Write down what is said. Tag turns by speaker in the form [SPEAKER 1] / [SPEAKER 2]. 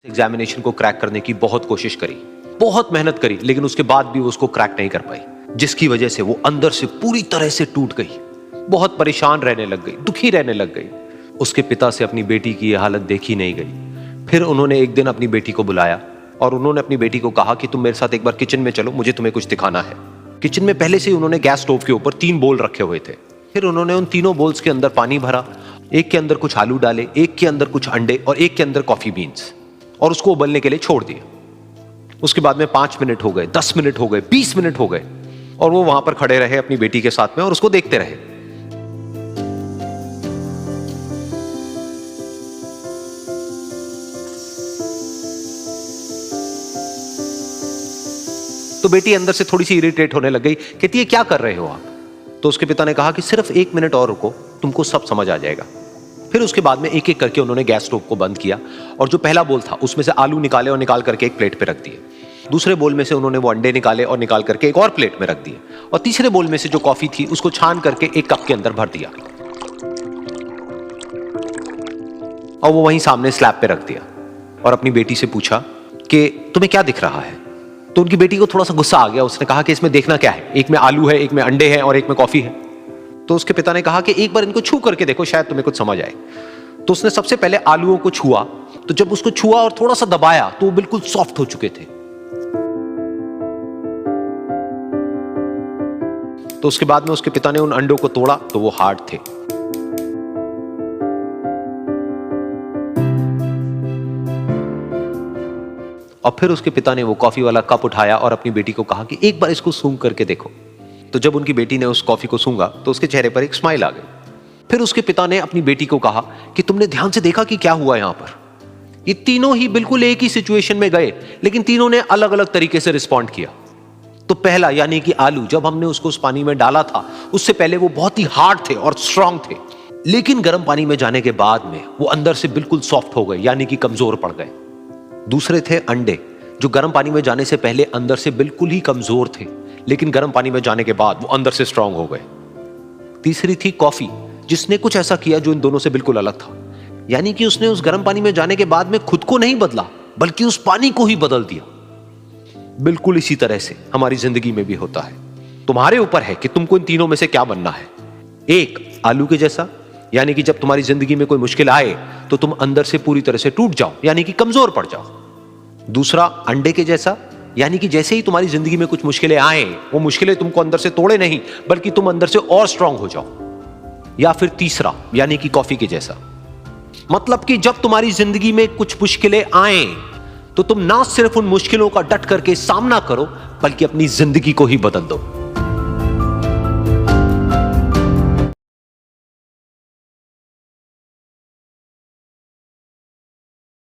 [SPEAKER 1] Examination को crack करने की बहुत कोशिश करी, बहुत मेहनत करी, लेकिन उसके बाद भी वो उसको क्रैक नहीं कर पाई, जिसकी वजह से वो अंदर से पूरी तरह से टूट गई, बहुत परेशान रहने लग गई, दुखी रहने लग गई। उसके पिता से अपनी बेटी की यह हालत देखी नहीं गई। फिर उन्होंने एक दिन अपनी बेटी को बुलाया और उन्होंने अपनी बेटी को कहा कि तुम मेरे साथ एक बार किचन में चलो, मुझे तुम्हें कुछ दिखाना है। किचन में पहले से ही उन्होंने गैस स्टोव के ऊपर 3 बोल रखे हुए थे। फिर उन्होंने उन तीनों बोल्स के अंदर पानी भरा, एक के अंदर कुछ आलू डाले, एक के अंदर कुछ अंडे और एक के अंदर कॉफी बीन्स, और उसको उबलने के लिए छोड़ दिया। उसके बाद में 5 मिनट हो गए, 10 मिनट हो गए, 20 मिनट हो गए, और वो वहां पर खड़े रहे अपनी बेटी के साथ में और उसको देखते रहे। तो बेटी अंदर से थोड़ी सी इरिटेट होने लग गई, कहती है क्या कर रहे हो आप? तो उसके पिता ने कहा कि सिर्फ 1 मिनट और रुको, तुमको सब समझ आ जाएगा। फिर उसके बाद में एक एक करके उन्होंने गैस स्टोव को बंद किया और जो पहला बोल था उसमें से आलू निकाले और निकाल करके एक प्लेट पे रख दिए। दूसरे बोल में से उन्होंने वो अंडे निकाले और निकाल करके एक और प्लेट में रख दिए, और तीसरे बोल में से जो कॉफी थी उसको छान करके एक कप के अंदर भर दिया और वो वहीं सामने स्लैब पे रख दिया और अपनी बेटी से पूछा कि तुम्हें क्या दिख रहा है? तो उनकी बेटी को थोड़ा सा गुस्सा आ गया। उसने कहा कि इसमें देखना क्या है, एक में आलू है, एक में अंडे हैं और एक में कॉफी है। तो उसके पिता ने कहा कि एक बार इनको छू करके देखो, शायद तुम्हें कुछ समझ आए। तो उसने सबसे पहले आलूओं को छुआ, तो जब उसको छुआ और थोड़ा सा दबाया तो वो बिल्कुल सॉफ्ट हो चुके थे। तो उसके बाद में उसके पिता ने उन अंडों को तोड़ा तो वो हार्ड थे। और फिर उसके पिता ने वो कॉफी वाला कप उठाया और अपनी बेटी को कहा कि एक बार इसको सूंघ करके देखो। तो जब उनकी बेटी ने उस कॉफी को सूंघा तो उसके चेहरे पर एक स्माइल आ गई। फिर उसके पिता ने अपनी बेटी को कहा कि तुमने ध्यान से देखा कि क्या हुआ यहां पर? ये तीनों ही बिल्कुल एक ही सिचुएशन में गए, लेकिन तीनों ने अलग अलग तरीके से रिस्पॉन्ड किया। तो पहला यानी कि आलू, जब हमने उसको उस पानी में डाला था उससे पहले वो बहुत ही हार्ड थे और स्ट्रांग थे, लेकिन गर्म पानी में जाने के बाद में वो अंदर से बिल्कुल सॉफ्ट हो गए, यानी कि कमजोर पड़ गए। दूसरे थे अंडे, जो गर्म पानी में जाने से पहले अंदर से बिल्कुल ही कमजोर थे, लेकिन गर्म पानी में जाने के बाद वो अंदर से स्ट्रांग हो गए। तीसरी थी कॉफी, जिसने कुछ ऐसा किया जो इन दोनों से बिल्कुल अलग था, यानी कि उसने उस गर्म पानी में जाने के बाद में खुद को नहीं बदला, बल्कि उस पानी को ही बदल दिया। बिल्कुल इसी तरह से हमारी जिंदगी में भी होता है। तुम्हारे ऊपर है कि तुमको इन तीनों में से क्या बनना है। एक, आलू के जैसा, यानी कि जब तुम्हारी जिंदगी में कोई मुश्किल आए तो तुम अंदर से पूरी तरह से टूट जाओ, यानी कि कमजोर पड़ जाओ। दूसरा, अंडे के जैसा, यानी कि जैसे ही तुम्हारी जिंदगी में कुछ मुश्किलें आए, वो मुश्किलें तुमको अंदर से तोड़े नहीं, बल्कि तुम अंदर से और स्ट्रांग हो जाओ। या फिर तीसरा, यानी कि कॉफी के जैसा, मतलब कि जब तुम्हारी जिंदगी में कुछ मुश्किलें आए तो तुम ना सिर्फ उन मुश्किलों का डट करके सामना करो, बल्कि अपनी जिंदगी को ही बदल दो।